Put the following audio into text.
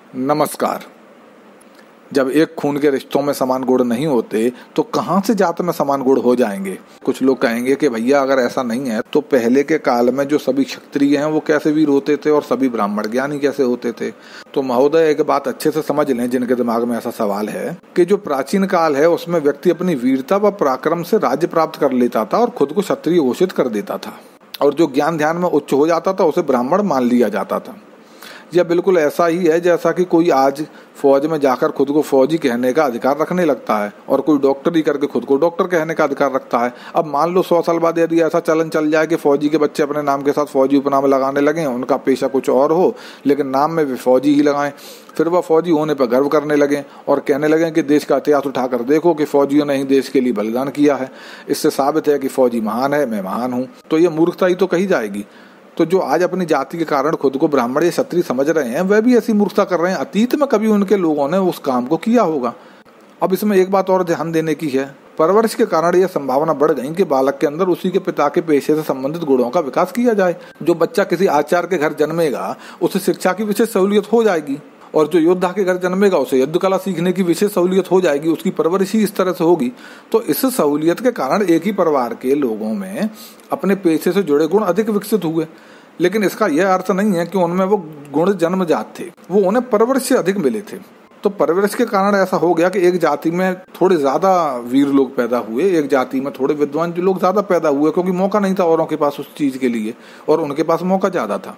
नमस्कार। जब एक खून के रिश्तों में समान गुण नहीं होते तो कहाँ से जात में समान गुण हो जाएंगे। कुछ लोग कहेंगे कि भैया अगर ऐसा नहीं है तो पहले के काल में जो सभी क्षत्रिय हैं वो कैसे वीर होते थे और सभी ब्राह्मण ज्ञानी कैसे होते थे। तो महोदय एक बात अच्छे से समझ लें, जिनके दिमाग में ऐसा सवाल है कि जो प्राचीन काल है उसमें व्यक्ति अपनी वीरता व पराक्रम से राज्य प्राप्त कर लेता था और खुद को क्षत्रिय घोषित कर देता था, और जो ज्ञान ध्यान में उच्च हो जाता था उसे ब्राह्मण मान लिया जाता था। यह बिल्कुल ऐसा ही है जैसा कि कोई आज फौज में जाकर खुद को फौजी कहने का अधिकार रखने लगता है और कोई डॉक्टरी करके खुद को डॉक्टर कहने का अधिकार रखता है। अब मान लो 100 साल बाद यदि ऐसा चलन चल जाए कि फौजी के बच्चे अपने नाम के साथ फौजी उपनाम लगाने लगे, उनका पेशा कुछ और हो लेकिन नाम में भी फौजी ही लगाएं, फिर वह फौजी होने पर गर्व करने लगे और कहने लगे कि देश का इतिहास उठाकर देखो कि फौजियों ने ही देश के लिए बलिदान किया है, इससे साबित है कि फौजी महान है, मैं महान हूँ, तो ये मूर्खता ही तो कही जाएगी। तो जो आज अपनी जाति के कारण खुद को ब्राह्मण या क्षत्रिय समझ रहे हैं वह भी ऐसी मूर्खता कर रहे हैं। अतीत में कभी उनके लोगों ने उस काम को किया होगा। अब इसमें एक बात और ध्यान देने की है, परवरिश के कारण यह संभावना बढ़ गई कि बालक के अंदर उसी के पिता के पेशे से संबंधित गुणों का विकास किया जाए। जो बच्चा किसी आचार्य के घर जन्मेगा उसे शिक्षा की विशेष सहूलियत हो जाएगी, और जो योद्धा के घर जन्मेगा उसे युद्ध कला सीखने की विशेष सहूलियत हो जाएगी। उसकी परवरिश ही इस तरह से होगी। तो इस सहूलियत के कारण एक ही परिवार के लोगों में अपने पेशे से जुड़े गुण अधिक विकसित हुए, लेकिन इसका यह अर्थ नहीं है कि उनमें वो गुण जन्मजात थे, वो उन्हें परवरिश से अधिक मिले थे। तो परवरिश के कारण ऐसा हो गया कि एक जाति में थोड़े ज्यादा वीर लोग पैदा हुए, एक जाति में थोड़े विद्वान लोग ज्यादा पैदा हुए, क्योंकि मौका नहीं था औरों के पास उस चीज के लिए और उनके पास मौका ज्यादा था।